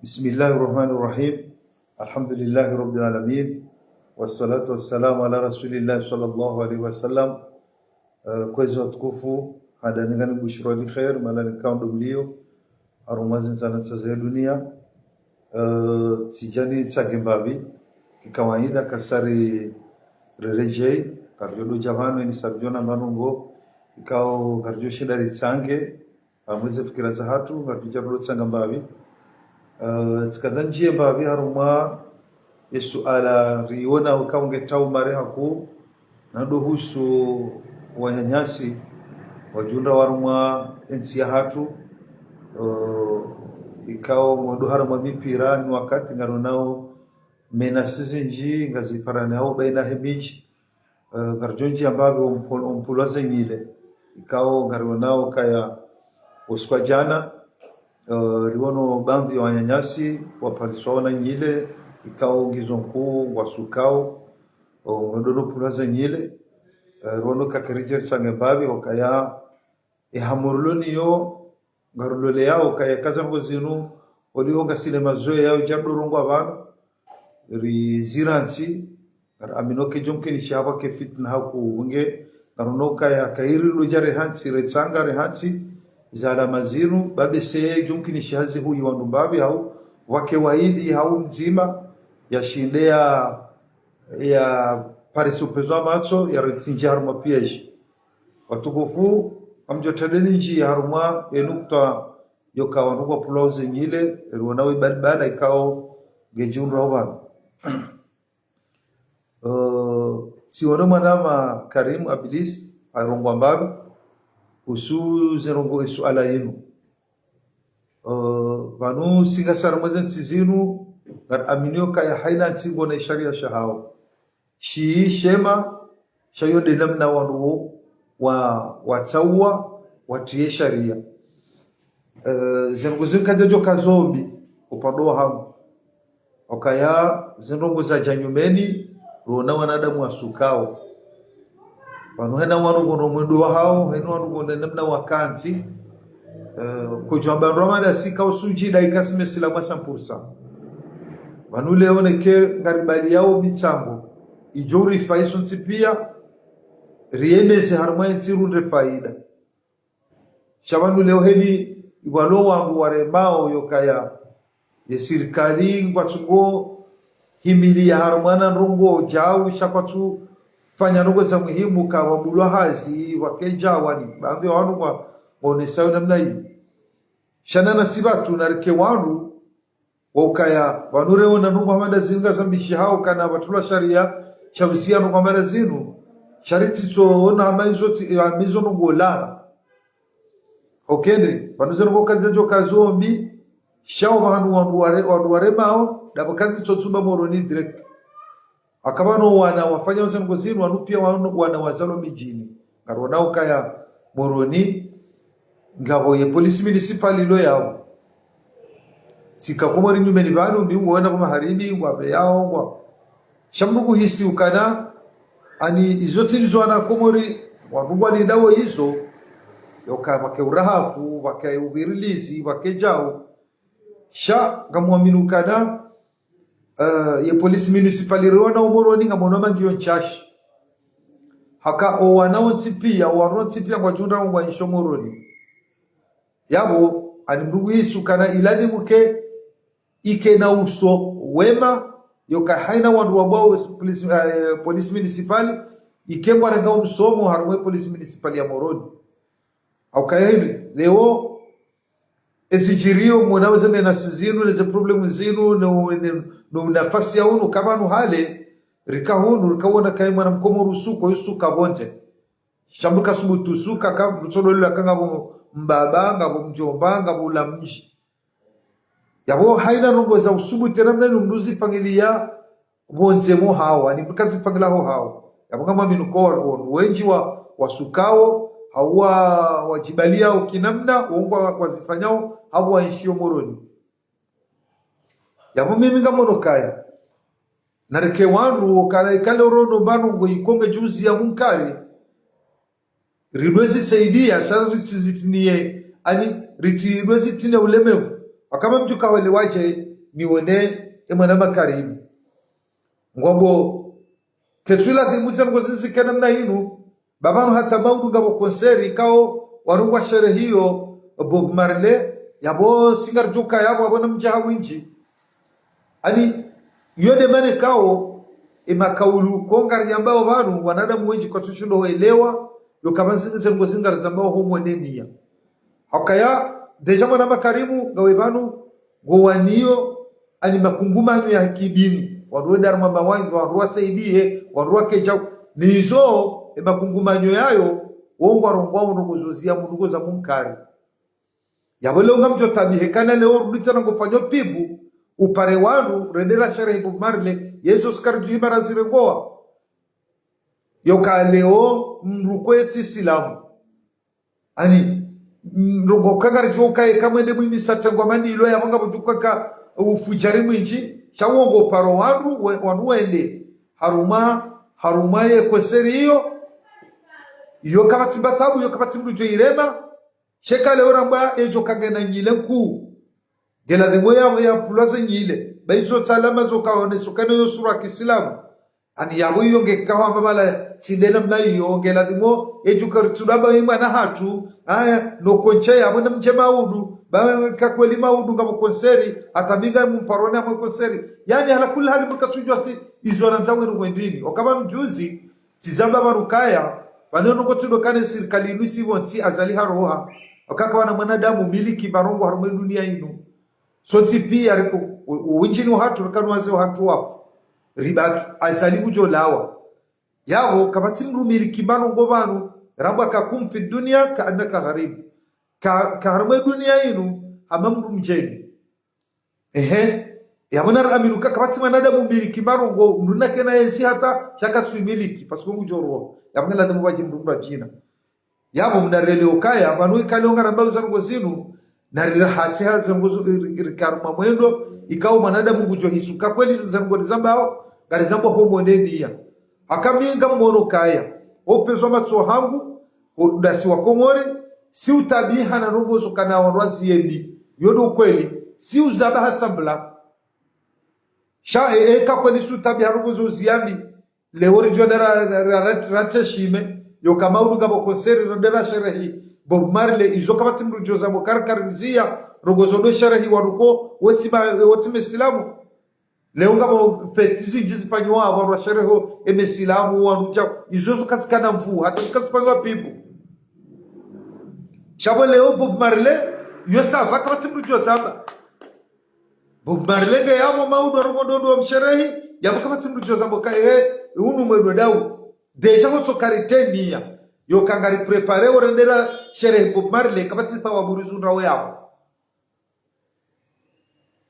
Bismillahirrahmanirrahim. Alhamdulillahi rabbil alamin. Wassalatu wassalamu ala rasulillahi sallallahu alaihi wasallam. Kwezi watukufu hadaningani bushra li khair malani kaundo mlio arumazi nzanatsa za dunia. Sijani tsagembabi kikawaida kasari rerejei karjodo jamano ni sabjona manungo ikao karjo shinda ritsange amweze fikira za hatu karjo tsanga mbabi. Tskadanjie mbabi haruma yesu ala riona ukaunge tau mare haku nado husu wanyanyasi wajunda waruma ensi ya hatu ikao mwodo haruma mipira ni wakati ngaro nao menasizi nji ngazi parane hao baina hemiji garjonji ambabi umpulaze nyile ikao ngaro nao kaya uskwa jana riwono bandhi wa wanyanyasi wapaliswaona nyile ikao ngizonku wasukao ndono pulaze nyile riwono kakirijer sange babi wakaya ihamuruloni yo garulole yao kaya kazango zinu olihonga sinema zoe yao jabdurungu abanu riziransi aminoke jomkini shaba ke fitna haku unge garunoka ya kairi lujare hansi retsanga rehansi zala mazinu babe se jumkini shazi huyu wandu babi hau wake waidi hau mzima ya shindea ya parisupezo macho ya retsinjar mapieji watukufu amjotadeni nji ya haruma enukta yoka wanduwa pulauze nyile ruwanawe balibala ikao gejunru hawan siwano manama Karim Abilis arongwa mbabi usu zerongo isu ala inu vanu singa saramazen sizinu gar aminio kaya haina nsingo na sharia shahao shi shema shayo denamna wanu watsawa watie sharia zerongo zinkadejo kazombi upadoa hamu okaya zerongo za janyumeni rona wanadamu wasukao pano hena wanu gono mwendo hao hena wanu gono namna wakanzi kujamba ramada sika usuji daikasime silama 100% wanu leone ke ngaribali yao mitsambo ijori faiso ntipia rieneze harma ntirunde faida shabanu leo heli walo wangu waremao yokaya ya serikali ngwatsugo himili ya harumana rungo jau shakwatu fanya rungo za muhimu ka wabulwa hazi wakeja wani baadhi wanu kwa onesayo namna hii shanana sibatu narike wanu wakaya wanure wana rungo hamada zinga zambishi hao kana watula sharia shabisia rungo hamada zinu shariti so ona hamizo rungo la okendri wanuze rungo kanjajo kazombi shao wanu waremao dabo kazi tsotsumba moroni direct akabano wana wafanya wazango zinu wanu pia wana wazalo mijini ngarona ukaya moroni ngabo ye polisi municipal lo yao sika komori nyumeni banu bi wona kwa maharibi wabe yao kwa shambuku hisi ukana ani izotsilizwana komori wabungwa ni dawo hizo yoka wake urahafu wake ubirilizi wake jao sha ngamwaminu kada ye polisi municipal rona umoroni ngamono mangio nchashi haka o wanaontipia warontipia kwa junda wa ishomoroni yabo animrugu hisu kana iladi muke ike na uso wema yoka haina wandu wabao polisi municipal ike mwarenga msomo harumwe polisi municipal ya moroni au kaya leo ezijirio mwanaweza na sizinu leze problemu zinu no nafasi ya unu kama nuhale rikahunu rikawona kai mwana mkomo rusuko yusuka bonze shambuka subutu suka kama mtodo lila kanga mbabanga mjombanga bula mji yabo haina nungo za usubutu namna numduzi familia bonze mo hawa ni mkazi familia hao yabo kama minuko wenji wa wasukao hawa wajibalia ukinamna uongwa wazifanyao hawa waishio moroni yabu mimi ngamono kaya nareke wanu kale rono mbanu ngoikonge juzi ya munkari ridwezi saidia shari rizitinie ani ridwezi tine ulemevu wakama mtu kawele waje nione emwana makarimu ngombo ketwila thimuza ngozizi kana mna hinu babano hata maudu ngabo konseri kao warungwa sherehe hiyo Bob Marley yabo singar joka yabo abona mjaha winji ani yode mane kao emakaulu kongar yambao banu wanadamu wenji kwa tushundo hoelewa yo kabanzinze ngozingar zambao homo nenia hakaya deja mwana makarimu gawe banu gowaniyo ani makungumanyo ya kidini waruwe darma mawangi waruwa saidie waruwa keja nizo makungumanyo yayo wongo arongwa unogozozia mundugo za munkari yabole unga mjotabihe kana leo ruditsa na kufanyo pibu upare wanu rendera sherehe Bob Marley yesu skarju himara zirengoa yoka leo mrukweti silamu ani mrugo kangari joka kamwende mwimi satengwa mani ilo ya mwanga mtukaka ufujari mwinji chawongo paro wanu wende haruma ye kweseri hiyo kabati mbatabu yo kabati mrujo irema sheka leo ramba ejo kagena nyile ku gela de moya ya pulaze nyile baizo salama zo kaone sukane yo sura kisilamu ani yabo yonge kawa mabala sindena mna yo gela de mo ejo karitsudaba imba na hatu aya no konche yabo na mjema udu ba kakweli maudu ngabo konseri atabiga mparone mu konseri yani hala kula hali mkatujwa si izo ranzawe ngwendini okaba mjuzi tizamba barukaya baneno kotudo kane serikali lusi wonti azali haroha akaka wana mwanadamu miliki barongo harume dunia ino so tipi ariko winjini hatu kanwaze hatu wafu ribaki azali kujo lawa yabo kabati mru miliki barongo banu ramba kakumfi dunia ka annaka gharib ka harume dunia ino amamru mjeni yabona aminu kabati mwanadamu miliki barongo ndunake na yensi hata shaka tuimiliki pasko mujoro yabona la mubaji mdumba jina yabo mnarele ukaya banu kalonga ramba uzango zinu narira hati hazo ngozo karma mwendo ikao mwanadamu kujo hisuka kweli zango zambao gari zambo homo nenia akaminga mmono kaya opezo matso hangu dasi wakomore si utabiha na rogozo kana wanwazi yebi yodo kweli si uzabaha sambla sha ka kweli si utabiha rogozo ziyambi lehori jodara rateshime yo kamaudu gabo konseri rodera sherehi Bob Marley izo kabati mrujoza mokarkarizia rogozo do sherehi waruko wotima islamu leo ngabo fetizi jizifanywa wa shereho emesilamu wanuja izo zukasikana mfu hata zukasifanywa pipu shabo leo Bob Marley yo sava kabati mrujoza Bob Marley ga yamo maudu rogodo do msherehi yabo kabati mrujoza mokae unu mwedo dau deja hoto karitenia yo kangari prepare orendera sherehe Bob Marley kabati tawa burizu ndawo yabo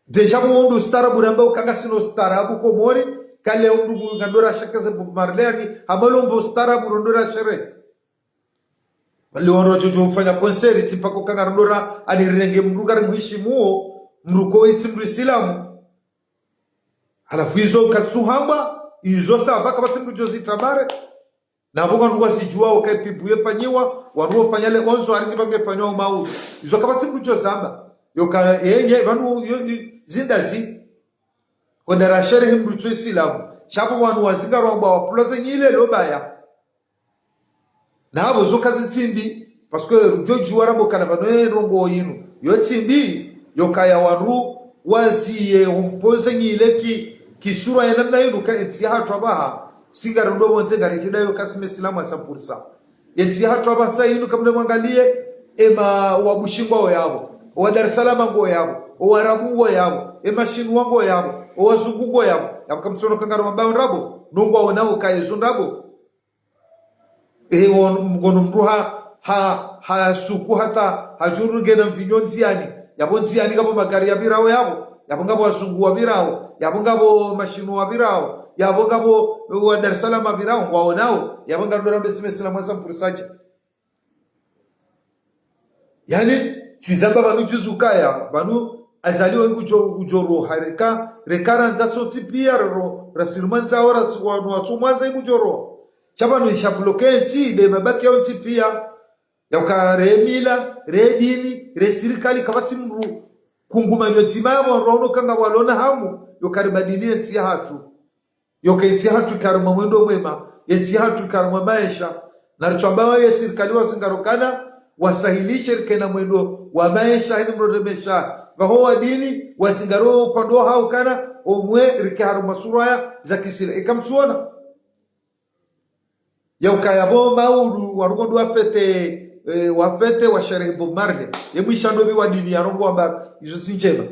deja mundo starabu ramba ukanga sino starabu ko mori kale undu ngandora shakaze Bob Marley ani amalombo starabu rondora sherehe wale wano jojo mfanya konseri tipako kanga rondora ani renge mrugari muhishimuo mruko itsimru islamu alafu hizo kasuhamba izo sava kabati mrujozi tabare na bonga nduwa sijua okay pipu yefanyiwa wanuo fanyale onzo aringi bangefanywa mauzo izo kabati mrujo zamba yoka yenye banu zindazi kondara sherehe mrujo isilamu shapo wanu wazinga romba wa plaza nyile lobaya na abo zo kazitimbi parce que joju warambo kana bano rongo yinu yo timbi yoka ya wanu waziye umpoze nyile kisura ya namna yinu ka etiha twabaha singa ndo bonze gari chidayo kasime silamu asapursa yeti hatu hapa sasa yinu kamle mwangalie ema wabushingwa yabo wa Dar es Salaam ngo yabo wa Arabu ngo yabo ema shinu ngo yabo wa Zungu ngo yabo yakamtsono kangaro mabao rabo nungwa onao kayezo ndabo ngono mruha ha suku hata hajuru gena mfinyonzi yani yabonzi yani kabo magari ya birao yabo yabongabo wazungu wa birao yabongabo mashinu wa birao yabongabo wa Dar es Salaam birao waonao yabonga ndo rambe simesila mwanza mpurisaje yani sizamba banu juzukaya banu azaliwe kujoro harika rekara nza soti pia ro rasilmanza ora swanu watu mwanza imujoro chabanu ishabloke nti de mabaki yonti pia yakare mila redini resirikali kabati mru kunguma nyotimamo rono kanga walona hamu yokaribadilie nsi hatu yokensi hatu karuma mwendo mwema yensi hatu karuma maisha na richamba ya serikali wasingarokana wasahilishe kena mwendo wa maisha hini mrodemesha vaho wa dini wasingaro pando hao kana omwe rikaharu masuraya za kisila ikamsuona yaukaya bo maudu warugondo wafete wa sherehe Bob Marley yemwishandobi wa dini ya rongo amba izo sinjema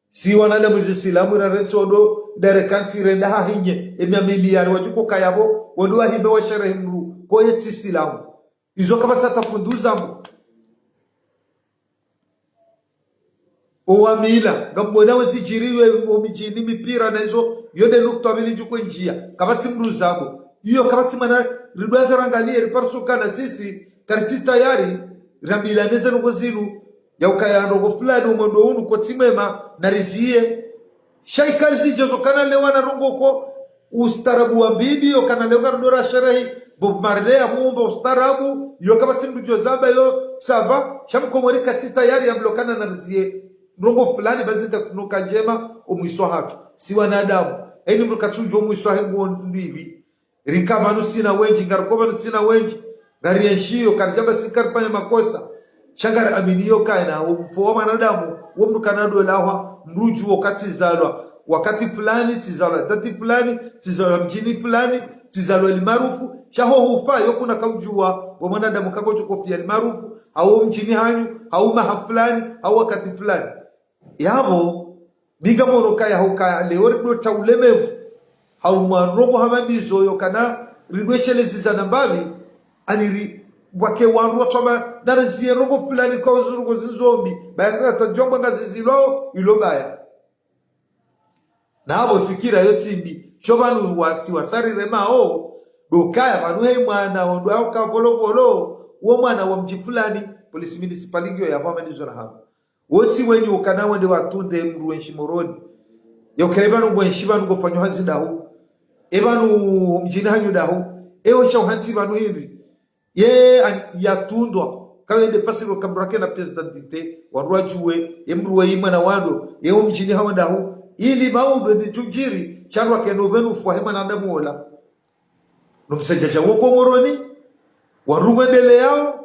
si wanale mwizi silamu na retsodo derekansi renda hahinye emya miliari wajuko kayabo wondo wahimbe wa sherehe mru ko yetsi silamu izo kabata tafunduza mu owamila ngambona wasijiriwe omijini mipira nazo yode nukto abili juko njia kabati mruzabo iyo kabati mana ridwaza rangalie riparsukana sisi kariti tayari ramila neze nugozinu ya ukayando go fulani umondo unu kwa timema na rizie shaikali si jozo kana lewa na rongo ko ustarabu wa bibi yo kana lewa ndora sherehi Bob Marley amuomba ustarabu yo kabati mrujozaba yo sava shamkomori kati tayari ya mlokana na rizie rongo fulani bazika nuka njema omwiswa hatu si wanadamu eni mrukachunjo omwiswa hengu ndivi rikamanu sina wenji ngarukoba sina wenji ngari yenshio karjaba sikarpanya makosa shangara aminiyo kaina umfuwa wanadamu womrukanado lawa mruju wakati zalwa wakati fulani tizalwa tati fulani tizalwa mjini fulani tizalwa limarufu shaho hufa yokuna kaujua wa mwanadamu kako chukofia limarufu au mjini hanyu au maha fulani au wakati fulani yabo biga moroka ya hoka leori do taulemevu au mwarogo hamadizo yokana ridweshele zana mbavi aniri wake wandu watoma narazie rogo fulani kwa uzurugo zombi baya tajomba ngazizilo ilobaya na abo fikira yotimbi shobanu wasari remao dokaya manuhe mwana ondo au ka volovolo wo mwana wa mji fulani polisi municipality ya hamadizo na hapo woti wenyu ukana wende watunde mruwenshi moroni yokaibanu bwenshi banu gofanywa hazindahu ebanu mjini hanyu dahu ewo shauhansi banu hiri ye yatundwa kawende fasiro kamrake na presidentite warwajuwe emruwe imana wando ewo mjini hawa dahu ili maudo ni tujiri chanwa kenovenu fuahema na ndamuola numsejaja woko moroni warugwendele yao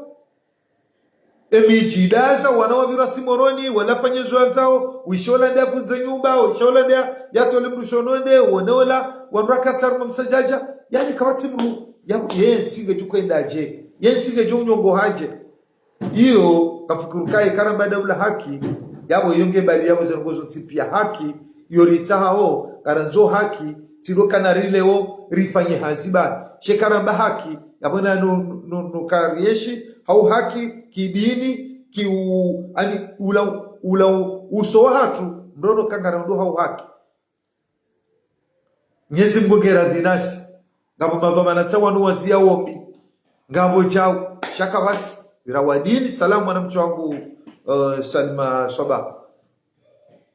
emijidaza wanawavira simoroni walafanye zwanzao wishola ndia funze nyumba wishola ndia yatole mrushononde wonola wanraka tsarma msajaja yani kabati mru yabu yensinge jukwendaje yensinge junyongo haje iyo kafukurukai karamba daula haki yabo yonge bali yabo zengozo tipia haki yoritsaho karanzo haki siroka rileo rifanye haziba shekaramba haki yabona no karieshi au haki kidini ani ula uso watu ndono kangara ndo hau haki Nyezi mgogera dinasi ngabo madhomana tsawa wazia ombi ngabo chao shakabati rawadini salamu mwana mtu wangu Salma Soba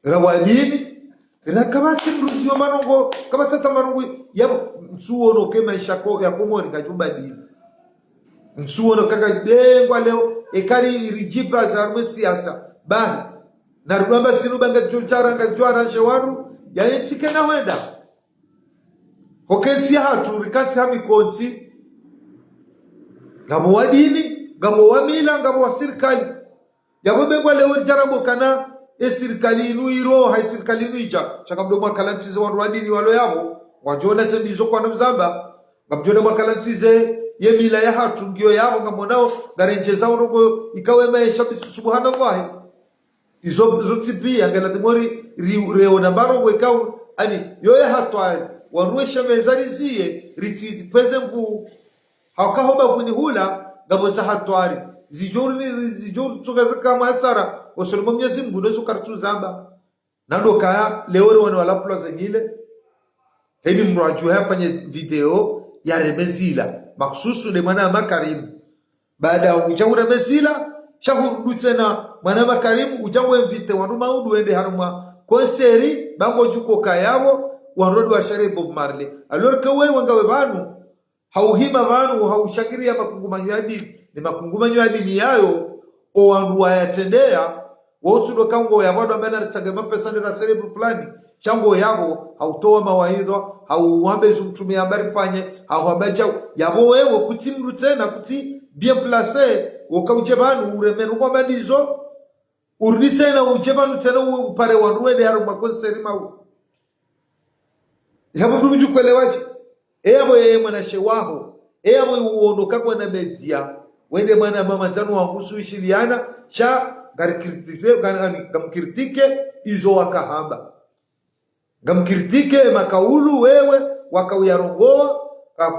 rawadini rakabati mruzio manongo kabata tamarungu yabo msuo no kema ishako ya komori kajumba dini msuo no kaka dengwa leo ekari rijiba za siasa bani na rubamba sinubanga chochara ngajwara jewaru ya yetike na wenda hokensi hatu rikansi hamikonsi ngabo wadini ngabo wamila ngabo wa serikali yabo bengwa leo jarambo kana serikali inu iro hai serikali inu ija chakabdo mwakalansize wadini walo yabo wajona sembizo kwa namzamba ngabjona mwakalansize yemila ya hatu ngio yabo ngamonao garenjeza urogo ikawe maisha subhanallah izo zotipia ngala demori reona baro wekao ani yoya hatu waruesha mezarizie riti peze mvu hakahoba vuni hula ngabo za hatwari zijuru tukaza kama asara wasolimo Mwenyezi Mungu ndozo kartu zamba nando kaya leore wana walapula zengile hebi mraju hafanye video ya remezila maksusu de mwana makarimu baada ya ujaura mesila shahuru tena mwana makarimu ujawe mvite wanu maudu wende haruma konseri bango juko kayabo wanrodo wa sherehe Bob Marley alor kawe wangawe banu hauhima banu haushakiria makungumanyo ya dini ni makungumanyo ya dini yayo o wandu wayatendea wotu kango ya bado amena tsagema pesa ndira serebu fulani chango yabo hautoa mawaidha hauambe zumtumia habari fanye hauhabaja yabo wewe kutimru tena kuti bien placé ukaujebanu uremenu kwa madizo urudise na ujebanu tena upare wanruende haru makonseri mau yabo ndugu kuelewaje ebo yeye mwanashe waho ebo uondoka kwa na media wende mwana mama zanu wangusu ishiliana cha gamkirtike izo wakahamba gamkirtike makaulu wewe wakauyarongoa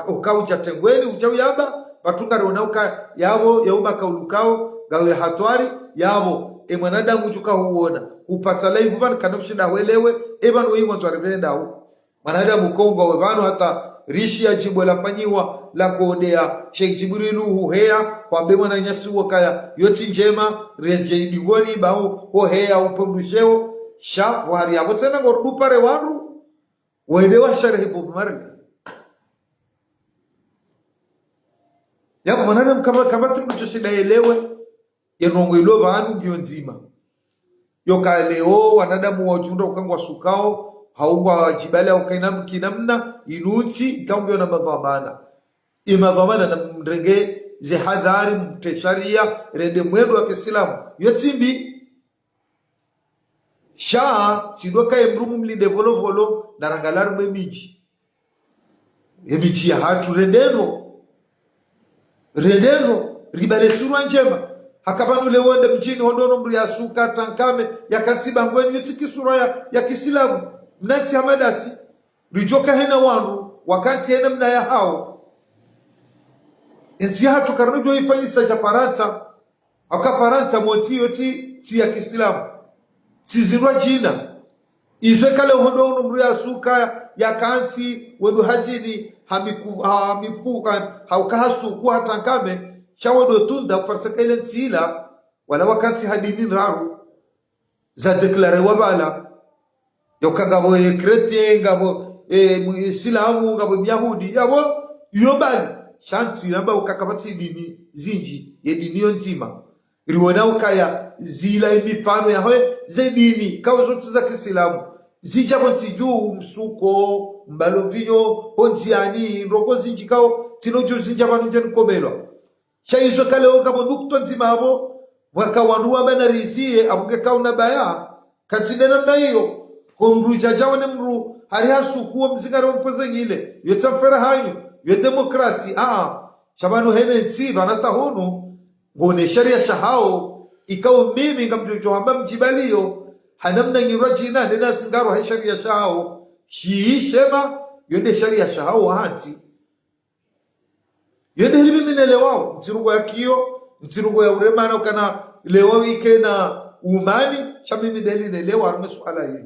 ukaujatengweni uchawiyamba patunga ronauka yabo yauma kaulukao gawe hatwari yabo mwanadamu chuka huona upata live bana kana kushinda welewe ebanu wewe mwanzo ndao mwanadamu kongo webano hata rishi ya jimbo la fanyiwa la kodea Sheikh Jibrilu huhea kwa bema na nyasi wakaya yoti njema reje digoni bao hohea upumbusheo sha wari abo tena ngorudu pare waru waelewa sharehe bob marga ya mwanadamu kama timu shida elewe yenongo ilo banu ndio nzima yoka leo wanadamu wajunda ukangwa sukao hauwa jibali au kinamna inuti ikaungio na madhamana imadhamana na mrenge zihadhari mtesharia rende mwendo wa Kiislamu yotimbi shaa sidoka emrumu mlinde volovolo na rangalaru memiji emiji ya hatu rendero ribale surwa njema hakabanu lewonde mjini hondono mru ya suka tankame ya kansiba ngweni yotiki surwa ya Kiislamu mnati hamadasi rijoka hena wanu wakati hena mna ya hao enzi hatu karnujo ifanyisa ja Faransa aka Faransa motiyo ti ya Kiislamu tizirwa jina izwe kale hondo mru ya suka ya kansi wedu hazini hamifuka haukahasu kuwa tankame shawodo tunda kuparsaka ile ntila wala wakati hadini raru za deklare wabala yokagabo krete ngabo Islamu ngabo Yahudi yabo yobali shanti namba ukakabati dini zinji yedini yonzima riwona ukaya zila imifano ya hoe zedini kawo zote za Kiislamu zija kontiju msuko mbalovinyo onziani ndoko zinji kawo tinojo zinja banuje nkobelwa shaizo kale ngabo ndukto nzima abo wakawanua bana rizie abuke kauna baya katsidena ndayo kumruja jawane mru hari hasukuwa mzingaro mpoze ngile yotsafera hanyu yo demokrasi shabanu hene tsiba nata hunu ngone sharia shahao ikao mimi ngamjojo hamba mjibaliyo hanamna ngirwa jina nena singaro hai sharia shahao shema yonde sharia shahao hati yonde mimi nelewao msirugo ya kio msirugo ya uremana kana lewa ike na umani shamimi deli nelewa arume suala hili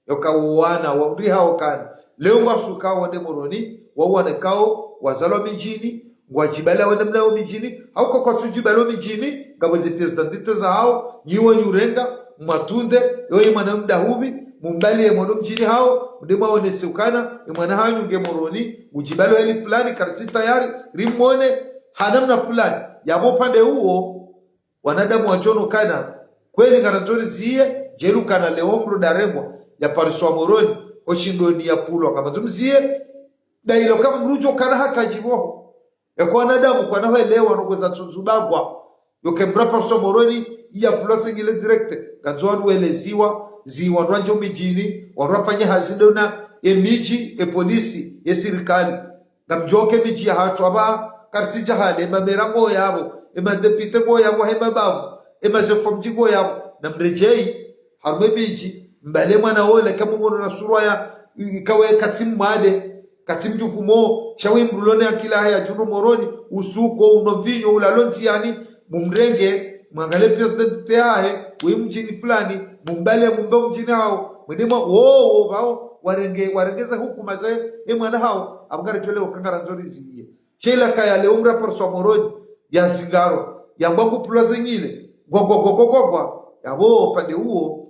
yokawana wamriha wakani leo wasuka wande moroni wawane kao wazalwa mijini wajibala wande mlao mijini au kwa tujibalo mijini ngabwezi presidentite za hao nyiwa nyurenga matunde yoyi mwana mdahubi mumbali ya mwana mjini hao ndema wanesukana mwana hanyu nge moroni ujibalo heli fulani karti tayari rimone hanamna fulani yabo pande huo wanadamu wachono kana kweli karatoni ziye jeru kana leo mru daremwa ya pariswa moroni oshindoni ya pulo kama tumzie dailo kama mrujo kana hakajiboho ya kwa wanadamu kwa naho elewa nogoza tuzubagwa yoke mrapa pariswa moroni ya pulo singile direct kanzwanu weleziwa ziwa nwanjo mijini warafanya hazindona emiji polisi ya serikali ngamjoke miji ya hatu aba kartija hale mamerango yabo emadepite go yabo hebabavu emazefomji go yabo na mrejei harme miji mbale mwana wole kama mwono na surwa ya ikawe katimu made katimu jufumo shawe mrulone ya kila haya juno moroni usuko unovinyo ulalonzi yani mumrenge mwangale president teahe we mjini fulani mumbale mumbe mjini hao mwedema bao warengeza huku mazae mwana hao abugare tole okangara nzori ziye shela kaya le umra parso moroni ya zingaro ya mbangu plaza nyile gogogogogogwa yabo pande huo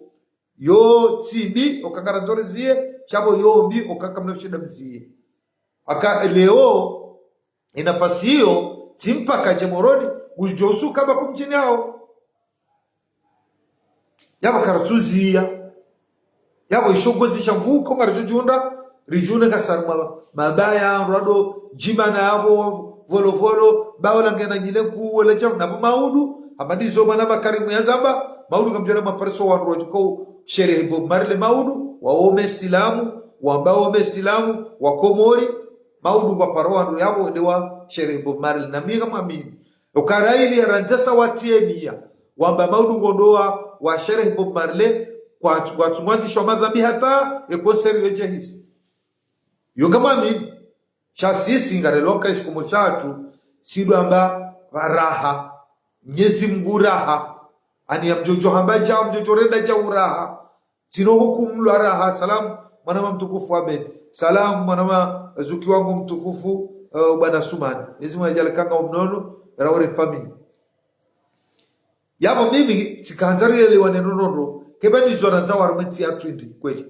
yo tibi okangara nzori ziye chabo yo mbi okakamna shida mziye aka leo inafasi hiyo timpa kaje moroni ujosu kama kumjini hao yabo karatuzia yabo ishongozi chamvuko ngarijunda rijune kasarma mabaya rado jimana yabo volovolo baola ngena nyile kuwele jam na maudu amadizo mana makarimu ya zamba maudu kamjana mapareso wa rojiko sherehe Bob Marley maudu waome silamu wabaome silamu wa Komori maudu wa paroa yabo ndewa sherehe Bob Marley na miga mamini ukaraili ranjasa watienia wamba maudu ngondoa wa sherehe Bob Marley kwa tungwanzi shwa madhambi hata ekonseri yojehisi yoga mamini cha sisi ngareloka ishikumo chatu sidu amba varaha nyezi mguraha ani ya mjojo hambaja mjojo reda ja uraha sino hukumlu araha. Salamu mwanama mtukufu Ahmed, salamu mwanama zuki wangu mtukufu bwana Sumani, nizimu ya jalekanga mnono rawari family yabo mimi sikanzari lewa nenonono kebani zoranza warumeti ya 20 kweli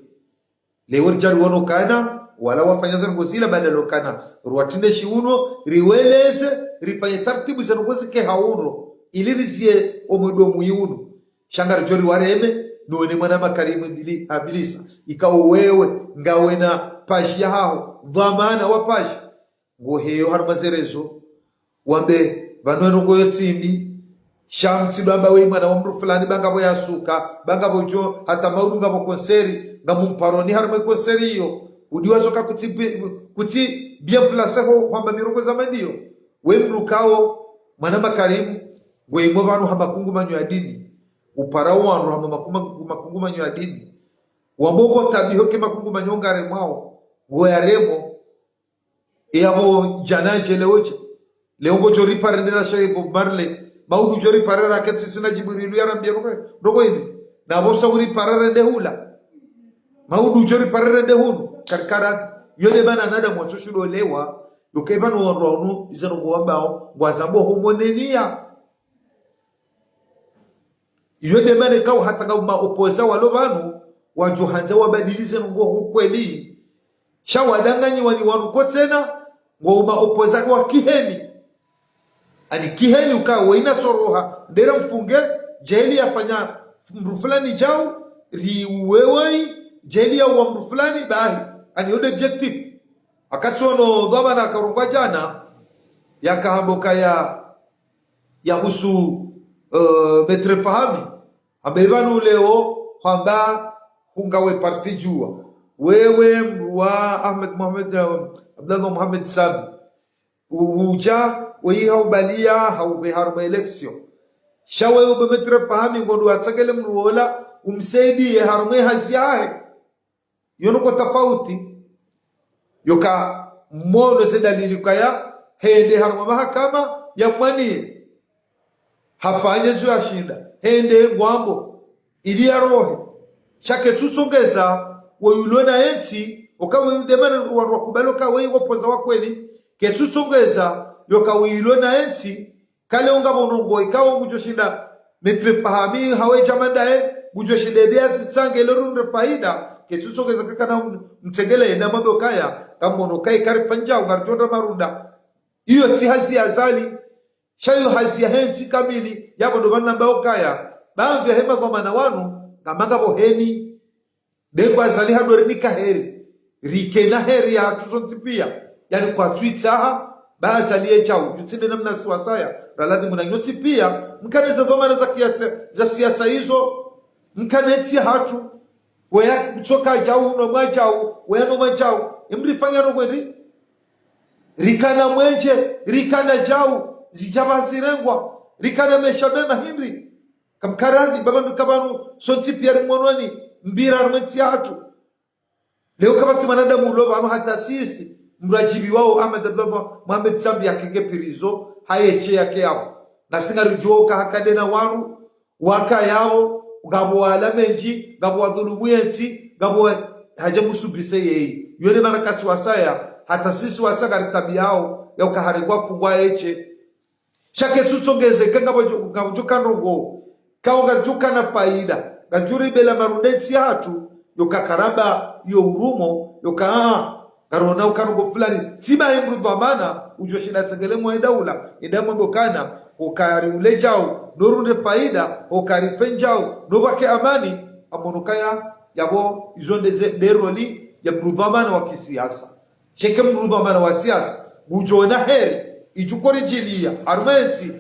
lewa jari wano kana wala wafanyaza ngozila baada lokana ruatinde shiuno riweleze rifanye taratibu za ngozi ke hauno ili rizie omudomu yuno shangara jori wareme none mwana makarimu bili abilisa ikawo wewe ngawe na pashi hao dhamana wa pashi ngoheyo harmazerezo wambe vanweno ngoyo tsimbi shamsi bamba we mwana wa mru fulani banga bo yasuka banga bojo hata maudu ngabo konseri ngamuparoni harma konseri yo udiwazo ka kuti bien place ho kwamba mirongo za mandio we mrukao mwana makarimu we mwana hamakungu manyo ya dini uparao wanu hama makungu manyo ya dini wamongo tabiho ke makungu manyo ngare mwao goyaremo yabo janaje leoje leongo jori parende na Sheikh Bob Marley maudu jori parara ketsi sina Jibrilu yarambia rogo hivi na bosa uri parara de hula maudu jori parara de hulu karkara yode bana nada mwachoshulo lewa yokebano wanu izano ngwambao ngwazabo homonenia yode bana kau hata kama opoza walobanu wajohanza wabadilize ngo hukweli shawadanganyi wani wanu tena ngoma opoza kwa kiheni ani kiheni ukawa ina soroha ndera mfunge jeli yafanya mru fulani jao riwewai jeli ya mru fulani bahi ani yode objective akatsono dhamana karungwa jana yakahamboka ya husu metre fahami abebanu leo kwamba hungawe parti jua wewe mwa Ahmed Mohamed Abdallah Mohamed Sabi uja wewe haubalia haubeharma election shawe ubemetre fahami ngondo atsagele mruola umsaidie harme haziae yono kwa tofauti yoka mono se dalili kaya hende harma mahakama ya mwani hafanye zwa shida hende ngwambo ili ya rohe chake tutsongeza weyulona ensi okawe ndemana wakubalo ka weyi wopoza wakweli ketutsongeza yoka weyulona ensi kale unga monongo ikawo mujoshinda metre fahami hawe jamandae mujoshinda dia sitsange lorunde faida ketutsongeza kakana mtsengele enda mambo kaya kamono kai karifanja ungarjonda marunda iyo si hazi azali shayo hazi ya hensi kamili yabo ndo bana mbao kaya baadhi hema kwa mana wanu ngamanga boheni dengo azali hadori nikaheri rikena heri ya tuzonsipia yani kwa Twitter bazalie chao tutsinde namna siwasaya raladhi munanyoti pia mkaneza dhamana za siasa hizo mkanetsi hatu weya mchoka jao no mwajao weya no mwajao imrifanya no kweli rikana mwenje rikana jao zijaba zirengwa rikana meshabema hindri kamkaradhi babanu kabanu sonsi pia mwanwani mbira armetsi hatu leo kama manadamu uloba ama hata sisi mrajibi wao Ahmed Abdallah Mohamed Sambi yakenge pirizo hayeche yake yao na singarujoka hakadena waru waka yao ngabo wala menji ngabo wadhulumu yenti ngabo hajamusubrise yeye yone marakasi wasaya hata sisi wasaka tabia yao ya ukaharegwa fungwa yeche shake tutsongeze ngabo ngabujuka nrongo kaonga juka na faida ngajuri bela marundetsi hatu yokakaraba yo urumo yoka karona ukanugo fulani siba imru dhamana ujo shida tsengele mwa daula idamu mbokana ukari ulejao norunde faida ukari penjao nobake amani amonokaya yabo izonde deroli ya mrudhamana wa kisiasa cheke mrudhamana wa siasa bujona heri ijukore jilia armensi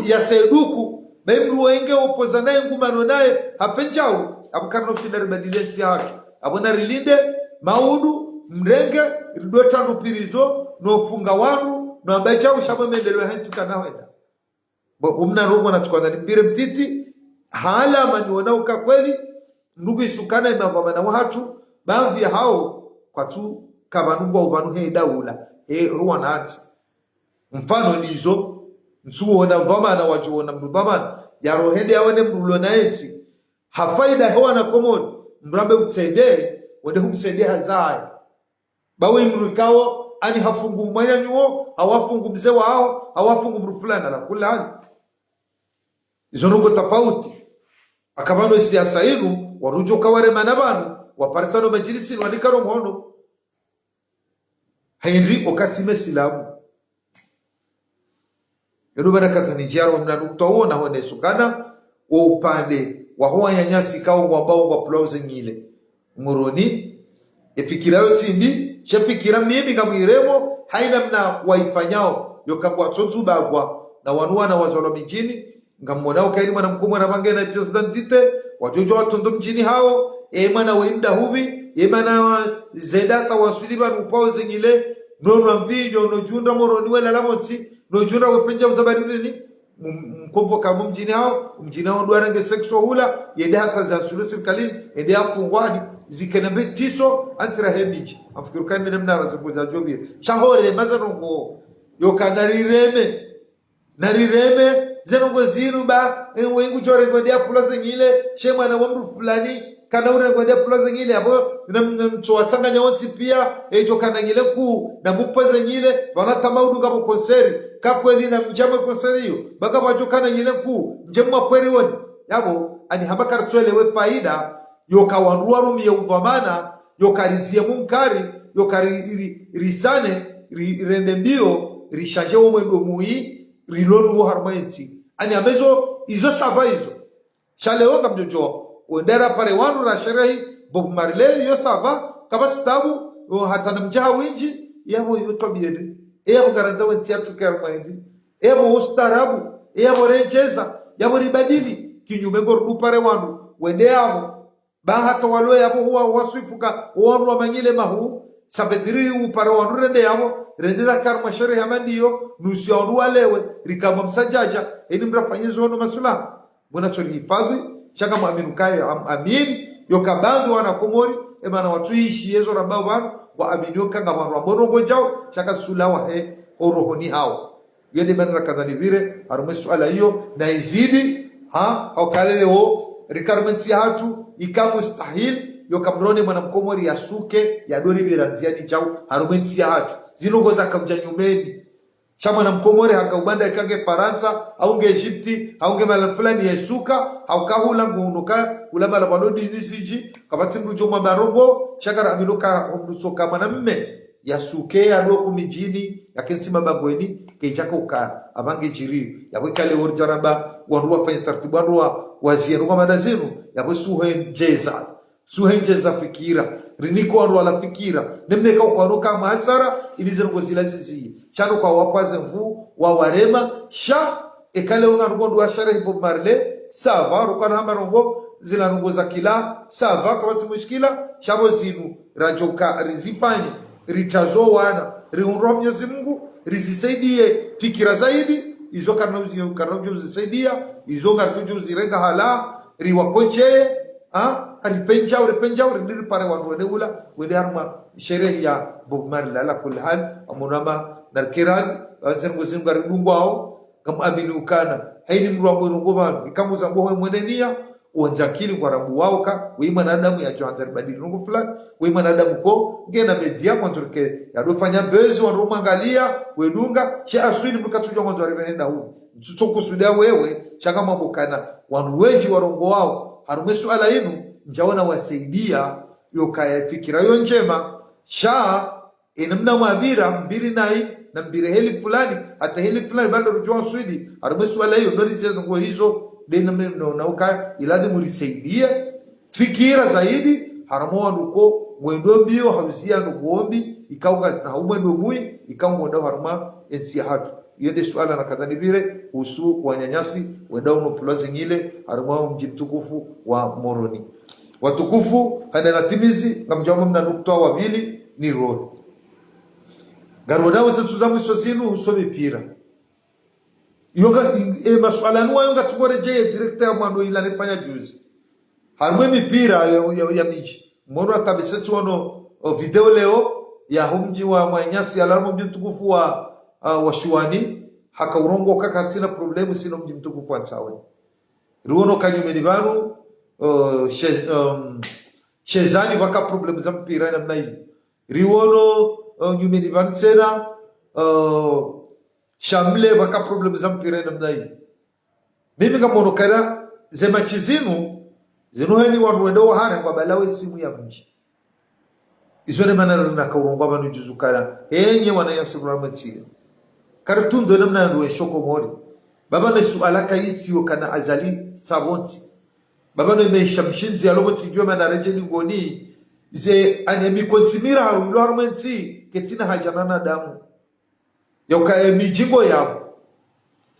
ya seduku bemru wenge opoza naye ngumano naye hafenjao abukana ushindari badilensi hatu abona rilinde maudu mrenge ridota nupirizo no wangu no ambaye ushabwe mendelwe hensi kana wenda umna rogo na chukwana nipire mtiti hala maniona uka kweli ndugu isukana imavamana watu baadhi hao kwa tu kabanugwa ubanu he daula ruwa nati mfano nizo nsuona dhamana wajuona mdhamana ya rohende awene mdulo na eti hafaida hewa na komodi mrambe utende wende humsende hazai bawe mrikao ani hafungu mwanya nyuo hawafungu mzee wao hawafungu mrufulana la kula hali izonungo tafauti akabano siasa inu warujo kaware manabanu waparisano majilisi wanikano mhono hainri okasime silamu yenu bana kazani jaro mnanukutawona hone sukana wa upande wa huwa ya nyasi kao wabao wa plauze nyile muroni efikirayo tindi shefikira mimi ngamwiremo haina mna waifanyao yokabwa tsotsu bagwa na wanua na wazolo mijini ngamonao kaini mwana mkumwa na vange na president dite wajojo watondo mjini hao mwana wenda hubi mwana zedaka wasuliba nupauze nyile nono mvinyo nojunda moroni wela lamotsi nojunda wafenja uzabarini mkomvo kama mjini hao duarange sekso hula yende hata za sulu sirkalini yende afungwani zikenambe tiso antira hemiji afikiru kani mnara za jobire shahore mazanongo yoka narireme zenongo ziruba wengu chore ngwendea pulaze ngile shema na wamru fulani kana ure ngwendea pulaze ngile hapo mchowatsanga nyawonsi pia ejo kana ngile ku na mupaze ngile wanata maudu ngabo konseri kapweni na mjama konseri hiyo baka wajokana ngile ku njema kweri woni yabo ani habakar twelewe faida yoka wanruwa rumi ya udhamana yoka rizie munkari yoka risane rende mbio rishaje mwendo mui rilonu harmaiti ani amezo izo sava izo shaleo ngamjojo ondera pare wanu na sherehi Bob Marley yo sava kama stabu hata namjaha winji yabo yoto biede yabo garanza wensi atukera mwendi yabo ustarabu yabo rejeza yabo ribadili kinyume gordu pare wanu wende yabo bahato walo yabo huwa wasifuka wanu wa mangile mahu sabediri upare wanu rende yabo rendera karma sherehi amandiyo nusi walewe rikama msajaja eni mrafanyizo wano masula mwana chori hifadhi shaka muaminu kayo amin yoka bangi wana komori emana watu ishi yezo rabao wanu wa aminu kanga wanu wabono jao shaka sula wa he orohoni hao yende manra kadhani vire harume suala hiyo na izidi haukalele ho rikarmensi hatu ikamu stahil yoka mrone mwana mkomori ya suke ya dori viranziani jao harumensi hatu zinongo za kamja nyumeni chama na mkomore hakaubanda ikange Faransa aunge Egypti aunge mala fulani yesuka haukahula ngunuka ulama la balodi nisiji kabati mrujo mabarogo shakara abinuka umrusoka mwanamme yasuke ya doku mijini yakensima bagweni kejaka uka avange jiri yakwekale orjaraba wanruwa fanya tartibu wanruwa wazieru kwa madazinu yakwe suhenjeza fikira riniko wanru wala fikira nemneka ukwanuka mahasara ilizengo zila zizi chano kwa wapaze mvu wa warema sha ekale unga nungo wa shara Bob Marley sava rukana hama nungo zila nungo za kila sava kwa wasi mushkila shabo zinu rajoka rizipani ritazo wana riunroha Mwenyezi Mungu rizisaidie fikira zaidi izo kanaujo zisaidia izo ngatujo zirenga hala riwakoche ripenjao rindiri pare wanu wene ula wene harma sherehi ya Bob Marley ala kul hal amunama narkirani wanzengo zinga ridungwao kama amini ukana haini mruwa mwirungu manu ikamu za mboho mwenenia uanzakili kwa rabu wao ka wima nadamu ya johanzari badili nungu fulani wima nadamu ko ngena media kwanzurike ya dofanya bezi wanruma angalia wedunga she aswini mluka tujo kwanzuri venenda huu mtutoku sudia wewe chaka mabukana wanu wenji warongo wao harume suala inu njaona wasaidia yoka ya fikira yo njema sha inamna mwabira mbiri nai na mbiri heli fulani hata heli fulani bado rujua swidi arumesi wala hiyo ndo rizia hizo dena na uka iladi mulisaidie fikira zaidi haramoa nuko mwendo bio hauzia nukuombi ikauga na haumwendo mui ikauga mwendo haruma ensi hatu yende suala na kadhani vile usu wanyanyasi wendao unopulazi ngile haruma mji mtukufu wa Moroni watukufu hana natimizi na mjamu mna nuktoa wabili ni roho garoda wase tuzamu sosinu usomi pira yoga masuala nuwa yonga tukore jeye director ya mwando ila nifanya juzi harumwe mipira ya miji mwono atabisetu wano video leo ya humji wa mwanyasi alamu mji mtukufu wa Shuani haka urongo kaka tina problemu sino mji mtukufu wa Tsawe ruono kanyume nibanu shezani waka problemu za mpira na mna hii riwono nyume nibanu sena shamle waka problemu za mpira na mna hii mimi kama monokara zema chizinu zinuheni wanuendo wahare kwa balawe simu ya mji isone manara na kaurongo banu juzukara enye wanayasibura matsira kartundo namna nduwe shoko mori baba na suala kaisi kana azali sabonti baba no meshamshinzi aloboti jua manaraje ni ngoni ze anemi konsimira ulo harmenti ketina hajanana damu yoka mijingo yao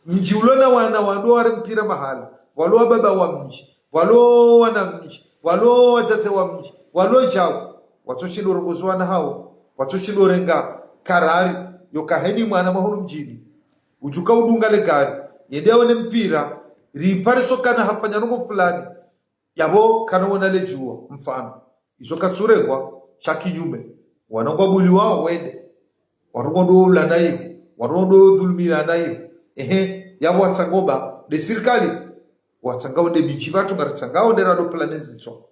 mji ulona wana wando ware mpira mahala walo baba wa mji walo wana mji walo watate wa mji walo jao watoshilo rogozwana hao watoshilo renga karari yoka heni mwana mahoro mjini ujuka udunga legari yedeo ne mpira ripare sokana hafanya nungo fulani yabo kana wana lejua mfano isoka tsuregwa shaki nyume wanangwa buli wao wende warongo la nayo warondo dhulmira nayo yabo watsangoba de serikali watsangao de bichibatu ngaratsangao de rado planezi tso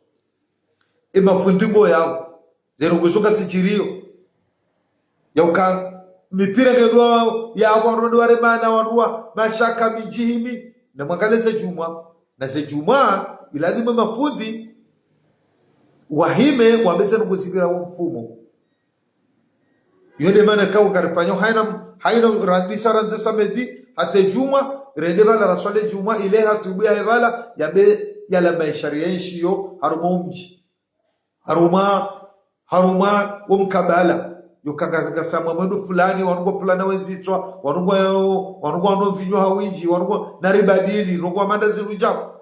mafundingo yao zero kusoka sichirio yoka mipira kedwa ya warondo wale mana warua mashaka mijihimi na mwangaleze juma na ze juma ilazima mafundi wahime wabese nukuzibira wa mfumo yode mana kao karifanyo haina randisa ranze samedi hate juma rendeva la raswale juma ile hatubuya hevala yabe yala maishari yenshiyo haruma wamkabala yukagaga samwa mwendo fulani wanungo fulani wenzitwa wanungo wanovinyo hawinji wanungo naribadili nungo mandazi rujao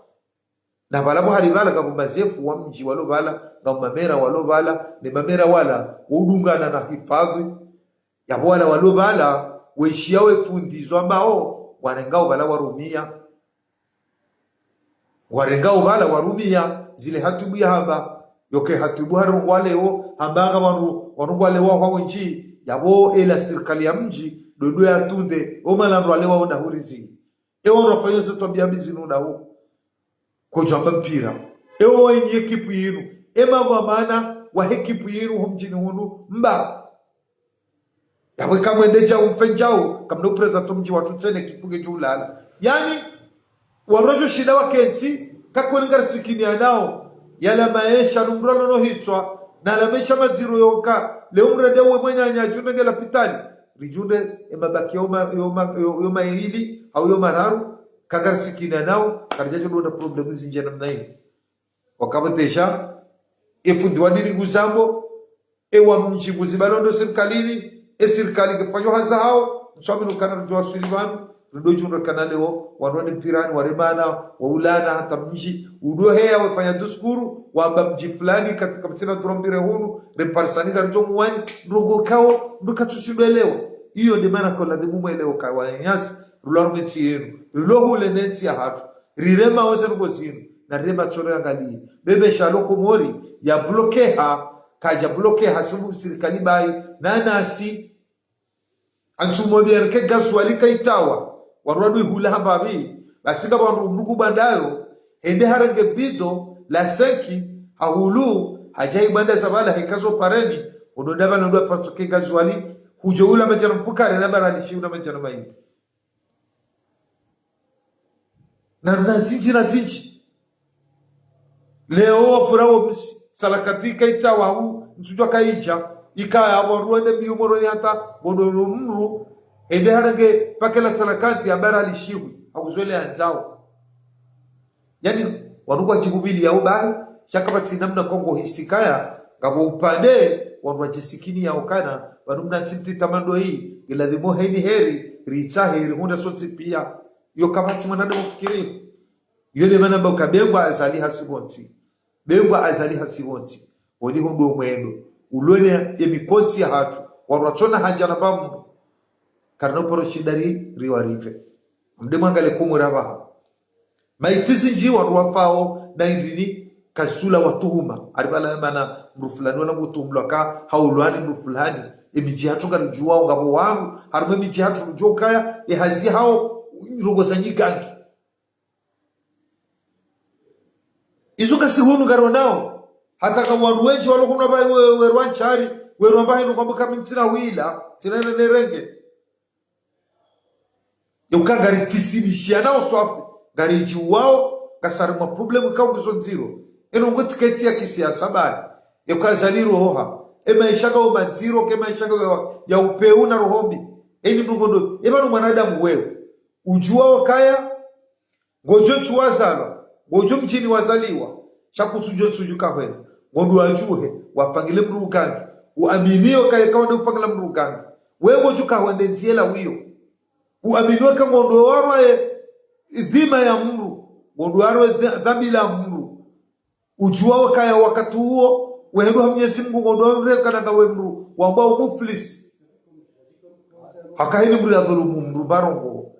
na balabo haribala kabumazefu wa mji walo bala na mamera walo bala ni mamera wala udungana na hifadhi ya wala walo bala weishiawe fundizwa ambao warengao bala warumia zile hatubu ya haba yoke hatubu haru waleo hambaga wanungu walewa kwa nchi yabo ela serikali ya mji dodo ya tunde omalando walewa na hurizi ewo rafanyo zetu biabizi nuna hu kujamba mpira ewo yenye ekipu yinu ema wa maana wa ekipu yinu humjini hunu mba yawe kamwendeja umfenjao kamno prezento mji watu tsene kipuge julala yani warojo shida wa kensi kakwengara sikini anao yala maisha numralo no hitswa na la maisha maziro yoka leo mrede we mwanya junde gela pitali rijunde emabaki yoma hili au yoma raru kagara sikini anao karjajo ndo na problemu zinje namna hii wakabatesha efundi wadini guzambo ewa mji guzibalondo serikalini serikali kifanywa haza hao mswami nukana rujua Suleiman rudoju kana leo wanwani mpirani warimana waulana hata mji udo heya wafanya duskuru wamba mji fulani katika msina turombire hunu reparsani garjo muwani ndogo kao nduka tushibelewa hiyo ndi maana kwa ladhimu mweleo kawa nyasi rularo metsi yenu rulohu ule netsi ya hatu rirema wose nuko zinu na rirema chore angali bebe shaloko mori ya blokeha kaja blokeha simu serikali bai na nasi ansumo bierke gaswali kaitawa warwadu hula hababi basi kama ndugu bandayo ende harange bido la senki ahulu hajai banda sabala hikazo pareni udodaba ndo pasoke gaswali hujoula majana mfukare na barali shiuna majana mai na zinji leo furao salakatika itawa hu mtujwa kaija ikaya waruende biumoroni hata bodono mru ende harange pakela sarakanti abara alishiwi akuzwele anzao yani waruwa jibubili ya ubai shakabati namna kongo hisikaya ngabo upande wanwajisikini ya okana wanumna nsimti tamando hii iladhimo heni heri ritsahe rihunda sotsi pia yo kabati manada mufikiri yole manamba ukabengwa azali hasibonti bengwa azali hasibonti woni hondo mwendo ulone emikonsi ya hatu warwatona hajana bamu karno poro shidari riwarive mdemangale kumurabaha maitizi nji warwafao na indini kasula watuhuma aribala mana mrufulani wala mutumlo ka haulwani mrufulani emijihatu ngarijuwa ngabo wangu harimo emijihatu rujokaya ehazi hao rugozanyi gangi izuka sihunu garo nao hata kama waruweji walo kuna bai werwanchari werwambahi nukwambu kamintina wila sinene nerenge yuka gari fisidishia nao swafi gari juwao kasarima problemu kaungizo nziro eno ngoti keti ya kisiasa bai yuka zaliru hoha ema ishaga umanziro kema ishaga ya upeu na rohombi eni mnugondo ema nu mwanadamu wewe ujua wakaya ngojo tuwazalwa ngojo mchini wazaliwa shakutujo tujuka hwena ngondo wajuhe wafangile mrugangi uaminio kaya kaonde ufangila mrugangi wewe ngojo kahwende nziela wiyo uaminio ka ngondo warwe dhima ya mru ngondo warwe dhamila mru ujua wakaya wakati huo wehendo hamnyesi Mungu ngondo warwe kananga we mru wambao muflis hakahini mru ya dhulumu mru barongo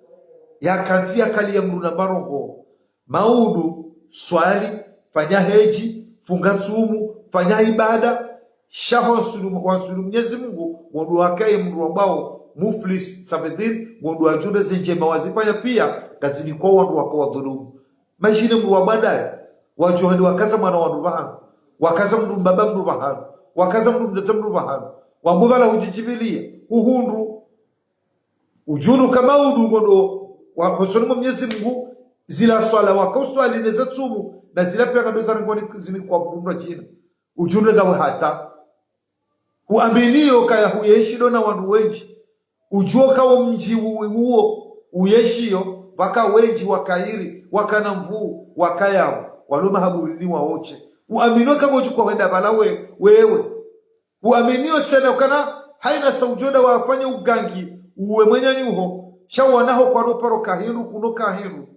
ya kanzi ya kali ya mru na barongo maudu swali fanya heji funga tsumu fanya ibada shaho sulumu kwa sulumu Mwenyezi Mungu ngondo wakaye mru ambao muflis sabedin ngondo wajunde zenjema wazifanya pia kazini kwa wandu wakawa dhulumu mashine mru wa baadaye wajohandi wakaza mwana wandu bahanu wakaza mru mbaba mru bahanu wakaza mru mzete mru bahanu wambubala hujijibilia uhundu ujunu kama udu ngondo wa hosonu Mwenyezi Mungu zila swala wakoswali neza tsumu na zila pia kando zarangwani zini kwa mrumra jina ujunu gawe hata uambilio kaya huyeshido na wandu wenji ujuo kawo mji uo uyeshio waka wenji wakairi wakana mvuu wakayao waloma haburini waoche uambilio kawo jukwa wenda bala wewe uambilio tena ukana haina saujoda wafanya ugangi uwe mwenye nyuho shawanaho kwa roparo kahiru kuno kahiru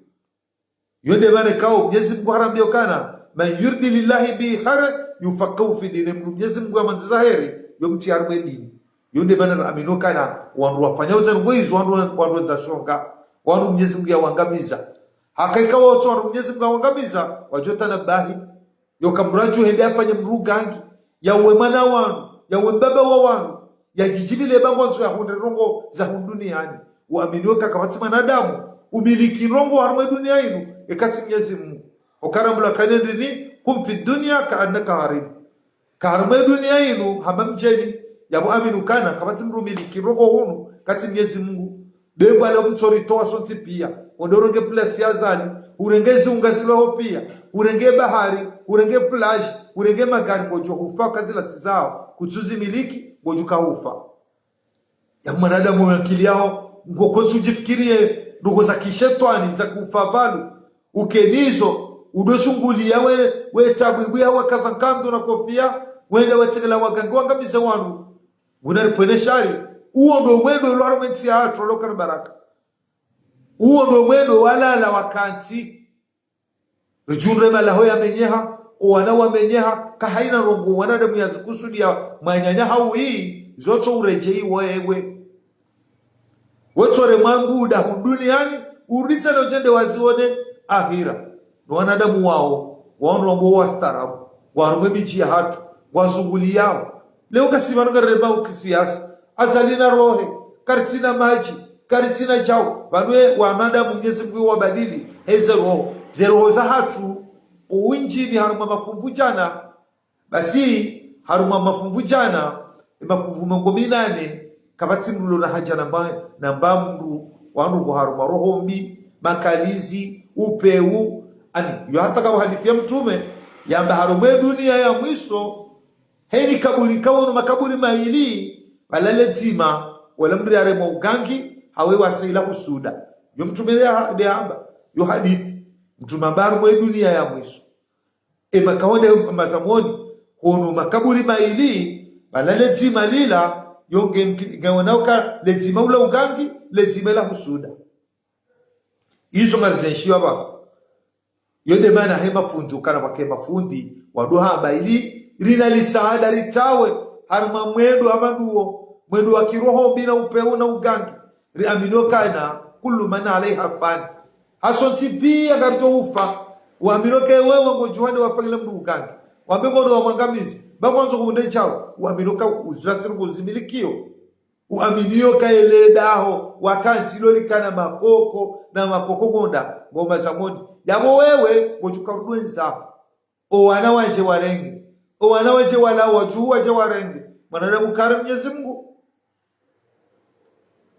yonde bane kao Mwenyezi Mungu harambio kana man yurdi lillahi bi khara yufaqahu fi dini Mwenyezi Mungu amanziza heri yomti harbe dini yonde bane amino kana wandu wafanya uzangoizo wandu za shonga wandu Mwenyezi Mungu yawangamiza hakaika wote wandu Mwenyezi Mungu yawangamiza wajota na bahi yokamraju hende afanye mrugangi ya uwemana wandu ya uwembaba wa wandu ya jijibile bangonzo ya hunderongo za hunduniani uaminiweka kama mwanadamu umiliki rongo harma dunia inu ekati Mwenyezi Mungu okarambula kanende ni kum fi dunya ka annaka harib karma dunia inu hamamjeni yabo aminu kana kama mrumiliki rongo hunu kati Mwenyezi Mungu bego ala mtori toa sonti pia ondoronge place ya zali urengezi ungazilo pia urenge bahari urenge plage urenge magari gojo hufa kazila tizao kutuzi miliki gojo kaufa ya mwanadamu akili yao ngokonsu jifikirie ndugo za kishetwani za kufavalu ukenizo udosungulia we tabu ya wakazankando na kofia wenda wategela waganga wangamize wanu unaripone shari uo ndo mwendo lwaro mensi ya hatu lokana baraka uo ndo mwendo walala wakansi rijunre malaho ya menyeha wana wa menyeha kahaina rongo wanadamu ya zikusudia manyanya hau hii zoto urejei wewe wotore mwangu da duniani uriza na ujende wazione ahira no wanadamu wao waonro wa starabu warume miji ya hatu wazunguli yao leo kasimanuga reba ukisiasa azalina rohe karitina maji karitina jao banwe wanadamu Mwenyezi Mungu wabadili heze roho zero za hatu uwinjini haruma mafumvu jana basi haruma mafumvu jana mafumvu mongo minane kabati mlulo na haja na mbamru wanu kuharuma rohombi makalizi upeu ani yo hata kama hadithi ya mtume yamba harume dunia ya mwiso heni kaburi kawono makaburi maili balale tima wala mri aremo ugangi hawe wasaila husuda yo mtumelea de haba yo hadithi mtumabaru mwe dunia ya mwisu makahonde mazamoni hono makaburi maili balale tima lila yonge ngawanauka lezima ula ugangi lezima la husuda izo ngarizenshiwa basa yode mana hema fundi ukana wake mafundi wadoha baili rina lisaada ritawe haruma mwendo amaduo mwendo wa kiroho mbina upeo na ugangi riaminoka na kullu man alaiha fan hasonti pia garto ufa waaminoke wewe ngojuhane wafanyile mdu ugangi wambegodo wa mwangamizi bakwanzo kumunde chao waaminoka uzasiru kuzimilikio uaminio kaele daho wakanti lolikana makoko na makoko gonda ngoma za moni yabo wewe ngojuka rudweni zao o wana wanje warenge o wana wanje wala wajuu wanje warenge mwanadamu kare Mwenyezi Mungu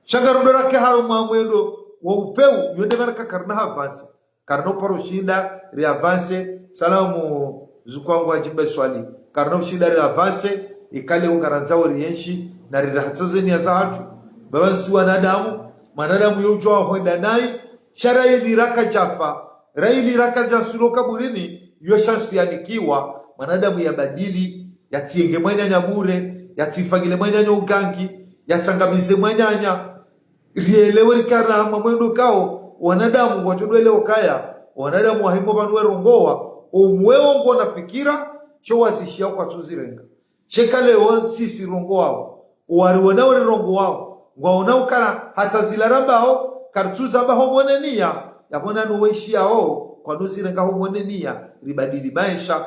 shagarudora ke haro mwendo wa upeu yonde baraka karna avance karno paroshinda ri avance salamu zukwangu ajibe swali karno shinda ri avance ikale ungaranzao rienshi na rirahatsazeni ya zaatu babansi wanadamu manadamu yojwa hoenda nai shara ili raka jafa raili raka jasuro kaburini yoshansi yanikiwa manadamu ya badili yatienge mwanyanya bure yatifagile mwanyanya ugangi yatsangamize mwanyanya rielewe rikarama mwendo kao wanadamu wachodwele kaya wanadamu wahimo banwe rongoa omweo ngona fikira cho wazishia kwa tuzirenga cheka leo sisi rongo wao wari wanawe rongo wao ngwaona ukana hata zilarambao kartuza baho monenia yabona nuweshi yao kwa nuzirenga ho monenia ribadili maisha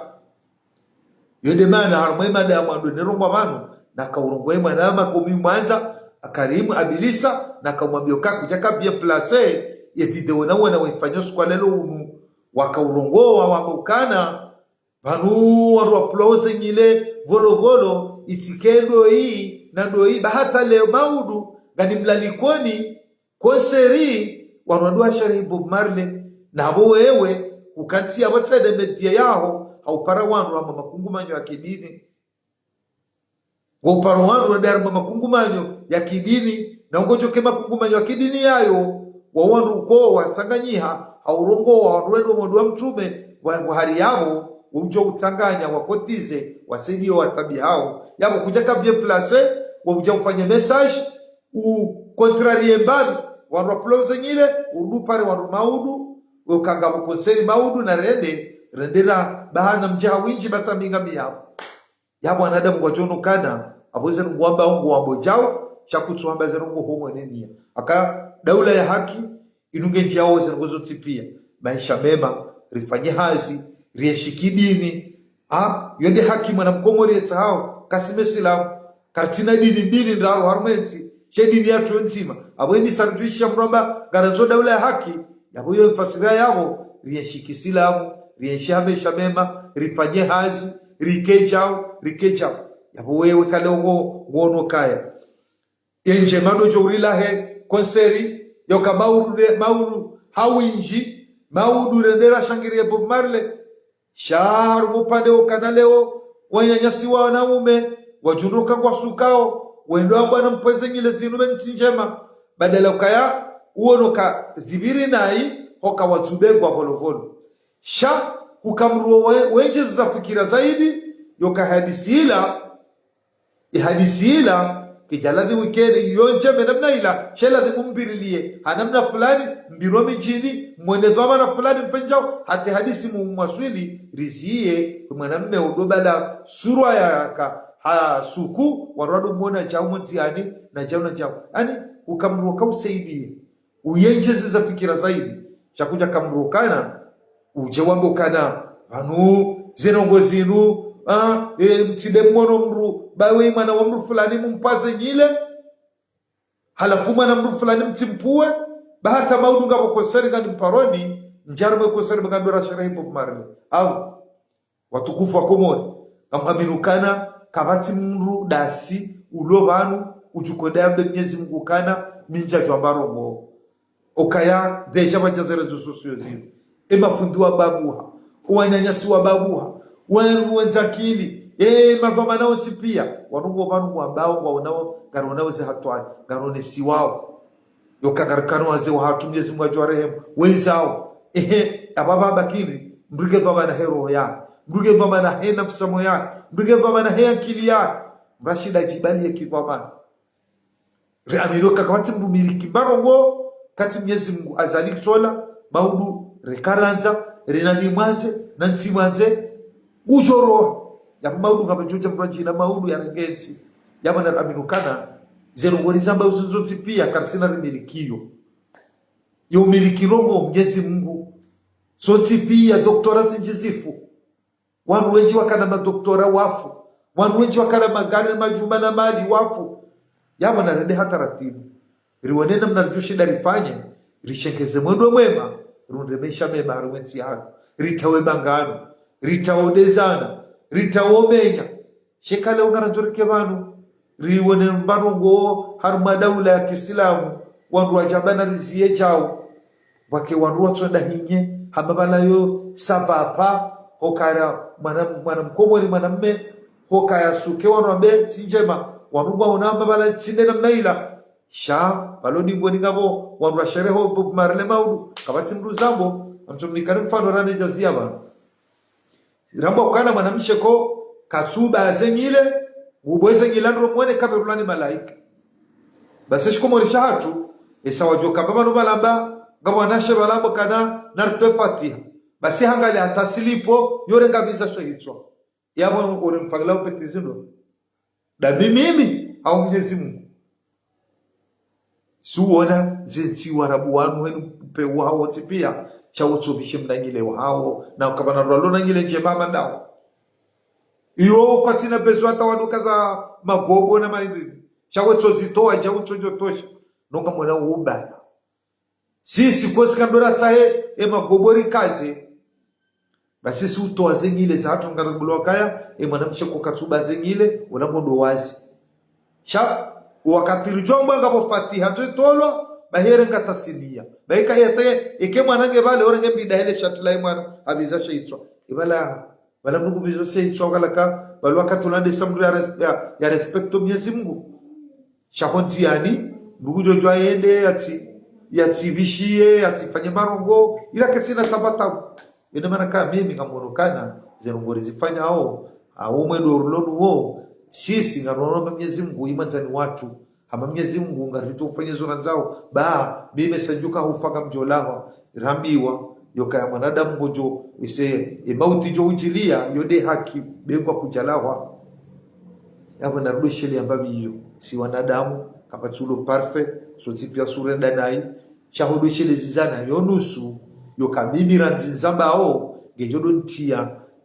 yode mana harumwe madamu ando nerongo abantu nakaurongoe mwana makomi mwanza akarimu abilisa nakamwambia kujaka bien placer ye video na wana wafanya kwa lelo unu wakaurongoa wamukana banu waru applause nyile volo volo itikendo hii na ndo hii bahata leo maudu ngani mlalikoni konseri wanadua shari Bob Marley na wewe ukansia watsede media yao haupara wanu ama makungumanyo ya kidini upara wanu radar ama makungumanyo ya kidini na ungojoke makungumanyo ya kidini yayo wawanu uko watsanganyiha haurongo wanwendo mwandu wa mtume wa hali yao umjo utsanganya wakotize wasaidio watabi hao yabo kujaka bien placer wabuja ufanya message u contrarier mbabi wanu applause nyile udu pare wanu maudu ukanga mkonseri maudu na rendera bahana mjaha winji bataminga miyao yabo wanadamu wajono kana aboze ngwamba ungu wambo jao chakutuamba zerungu homo nenia aka daula ya haki inunge njao zerungozo tsipia maisha mema rifanye hazi rieshikidini yonde haki mwana mkomori etsahao kasime silamu kartina dini mbili ndaro harmensi shedini ya tuenzima abwendi sarjuisha mramba garanzo daula ya haki yabo yo mfasira yabo rieshikisilamu rieshamesha mema rifanye hazi rikejao yabo wewe kale ngono kaya enje mado jorila he konseri yoka mauru hawinji maudu rendera shangiri Bob Marley sharu mupande ukanaleo wanyanyasi wa wanaume wajunuka kwa sukao wendo bwana mpweze ngile zinume nsinjema badala ukaya uonoka zibiri nai hoka watubegwa volovolo sha kukamruo wenje za fikira zaidi yoka hadisi ila kijaladhi wikende yonje menamna ila sheladhi mumbirilie hanamna fulani mbiromi jini mwenezwa na fulani mpenjao hati hadisi mumaswili riziye mwanamme udobala surwa ya suku waradu mwona jao mwenziani na jao yani ukamruoka usaidie uyenjezi za fikira zaidi chakuja kamruokana ujewambo kana anu zenongo zinu mtide mwono mru bawe mwana wa mru fulani mumpaze nyile halafu mwana mru fulani mtimpue bahata maudu ngabo konseri ngani mparoni njarwe konseri mgandora sharahi Bob Marley au watukufu wakomoni kaminukana kabati mru dasi ulo banu ujukodambe Mwenyezi Mungu kana minja jwambaro ngo okaya deja bajazere zososio zino ema fundiwa babuha wanyanyasi wa babuha wenzakili Madhoma nao tipia wanungo vanu ambao waonao garonao ze hatwani garone siwao yokagarikano waze wa hatu Mwenyezi Mungu ajua rehemu wenzao ababa bakiri mbrige dhoma na hero ya mbrige dhoma na he nafsamo ya mbrige dhoma na he akili ya mrashida jibali ya kidhoma reamiro kakawati mbumiliki barongo kati Mwenyezi Mungu azali tola maudu rekaranza renali mwanze na nsi mwanze ujoro ya maudu ngabejuja mrajina maudu ya rengenzi yaba na aminukana zero ngorizamba uzunzoti pia karsina rimilikio yo milikiromo Mwenyezi Mungu soti pia doktora sinjizifu wanu wenji wakana madoktora wafu wanu wenji wakana magari majumba na mali wafu yaba na rende hata ratibu riwanena mnarjushi darifanye rishengeze mwendo mwema rundemesha mema haruwensi hako ritawe bangano ritaodezana ritaomenya shekale ungaranjorike vanu riwone mbarongo haruma daula ya Kiislamu wandu wajabana riziye jao wake wandu watsonda hinye hamabala yo savapa hokara mwana mkomori mwanamme hokaya suke wandu wambe sinjema wandu waunamba bala tsinde na maila sha balodi ngoni ngabo wandu washereho marele maudu kabati mdu zambo amtumnikane mfano rane jazia bana rambo kana mwanamshe ko katsuba azengile ubweze ngilandro mwene kabirulani malaika basi shikomorisha hatu esawajoka baba no balamba ngabo anashe balamba kana narto fatiha basi hangali atasilipo yore ngabiza shahitwa yabo ore mfagala upetizindo da mimi au Mwenyezi Mungu suona zensi warabu wanu wenu pewa hao tipia chawotsobishe mnangile hao na ukabana rolo nangile njema ndao iyo kwa sina bezo hata waduka za magogo na mairi chawotozitoa chawotsojo tosha nonga mwana ubaya sisi kosi kandora tsahe magobori kaze basi si utoa zengile za hatu ngarabulo kaya mwanamshe kokatsuba zengile unakondo wazi sha wakati rijomba ngabo fatiha tolwa bahere ngatasilia baika yete ike mwanange bale orenge bidahele shatla mwana abiza sheitwa ibala bala mungu bizo sheitwa kalaka bali wakati ulande samru ya respecto Mwenyezi Mungu shahonzi yani ndugu jojo aende yati bishie fanye marongo ila katina tabata ina maana kama mimi ngamorokana zerongori zifanya au mwedo urlonu ho sisi ngarono Mwenyezi Mungu imanzani watu hama Mwenyezi Mungu ngarito ufanye zona zao ba mimi sanjuka hufaka mjolaho rambiwa yoka ya mwanadamu ngojo ise mauti jo ujilia yode haki bengwa kujalahwa yabo narudisheli ambabi hiyo si wanadamu kapatulo parfait so tipia surenda nai chahudo shele zizana yonusu yoka mimi ranzizambao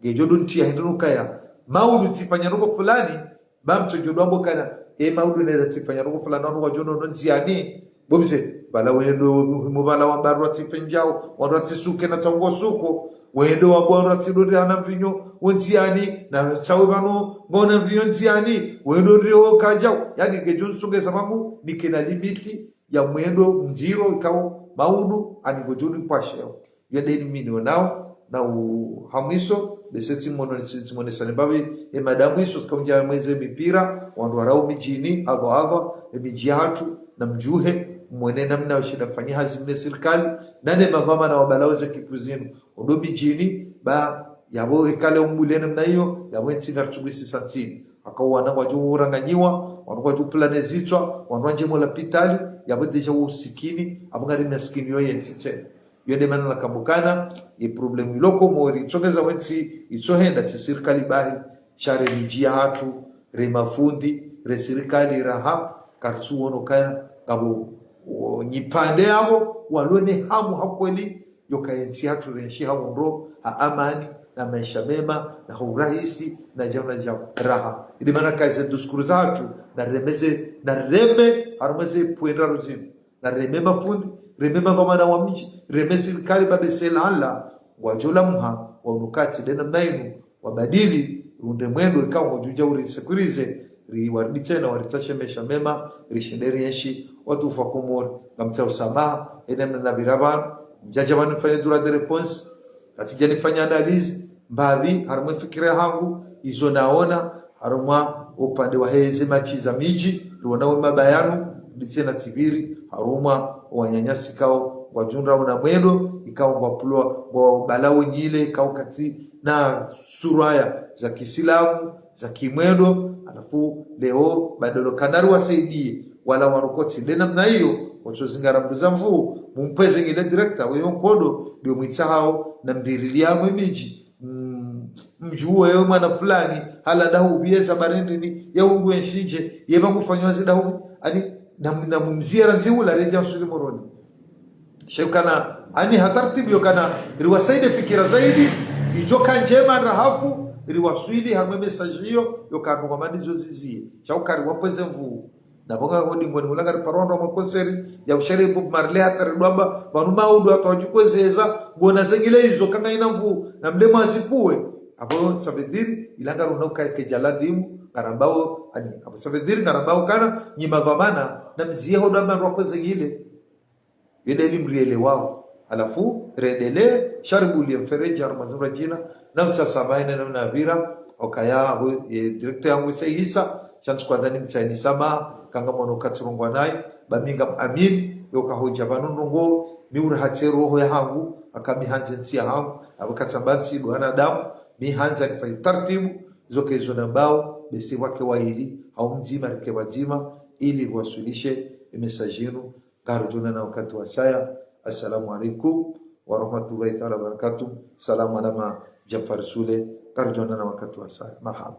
gejodontia hindunukaya maudu tifanya rogo fulani bamcho jodwambo kana maudu nera tifanya rogo fulani wanu wajono nonziani bobise bala wendo mubala wambaru tifenjao wanu atisuke na tango suko wendo wabwanu atidori ana vinyo wonziani na sawe banu ngona vinyo nziani wendo rio kajao yani gejon sunge sababu nikena limiti ya mwendo mziro ikao maudu anigojoni pasheo yadeni mini wanao na uhamiso beseti mone sanibawi madamu iso tukaunja mweze mipira wandu warao mijini agwa mijihatu na mjuhe mwene namna washida fanyi hazimne serikali nane magama na wabalaweze kipuzinu ondo mijini ba yabo hekale umbule namna hiyo yabo nsinga rchubisi sansini akawa wana wajuu uranganyiwa wanu wajuu planezitwa wanu wanje mola pitali yabo deja usikini abungari maskini yoye nsitse yode mana nakambukana problemu iloko mori tsogeza wensi itsohenda serikali bahi share mijia hatu re mafundi re serikali raha kartsu wono kaya ngabo nyipande yabo walone hamu hakweli yokaensi hatu renshi hawo amani na maisha mema na urahisi na jambo raha ili maana kaise duskuru zatu na remeze na reme harumeze puenda ruzimu na reme mafundi remember dhamana wa mji remesi kali babesela alla wajola muha wanukati dena mnainu wabadili runde mwendo ikawa wajuja urisekurize riwaridi tena waritashe mesha mema rishenderi yeshi watu ufakumori ngamta usamaha edemna na biraban mjaja wanu fanya dura de response katija nifanya analizi mbavi harumwe fikira hangu izo naona harumwa upande wa heze machiza miji tuonawe mabayanu nditsena tsibiri harumwa wanyanyasi kao wajundra na mwendo ikao ngwapulwa wa balawo nyile ikao kati na suraya za Kisilamu za kimwendo. Alafu leo badalo kanaru wasaidie wala warokoti dena mna hiyo wachozingara mduza mvu mumpeze ngile director weyo nkodo ndio mwitsahao na mbirilia mwemiji mjuwe yo mwana fulani hala dahu bieza barindi ni ya ungu enshije yeba kufanywa zidahu ani na mumzira nziula reja usuli moroni shekana ani hatartibu yokana riwasaide fikira zaidi ijoka njema rahafu riwaswili hamwe message hiyo yokano kwa madizo zizie shaukari wapweze mvu na bonga hodi ngoni ulanga parondo mwa konseri ya ushari Bob Marley hatari dwamba banuma udu atawajukwezeza ngona zengile hizo kanga ina mvu na mdemo asipue abo sabediri ilanga runauka ke jaladimu karambao ani abo sabediri karambao kana nyima dhamana na mzie hodamba rwakweze ngile yede limriele wao alafu redele sharibuli mfereja armazura jina na msasabaina na navira okaya director yangu Isa chantu kwa dhani mtsaini sama kanga mono katsirongwa naye baminga amin yoka hoja banungo miura hatse roho ya hangu akami hanze nsia hangu abakatsambansi bwana damu mi hanza kifai tartibu zoke hizo nambao besi wake waili au mzima rike wazima ili wasulishe message yenu karujuna na wakati wa saya. Assalamu alaikum wa rahmatullahi ta'ala wa barakatuh. Salamu alama Jafar Sule karujuna na wakati wa saya. Marhaba.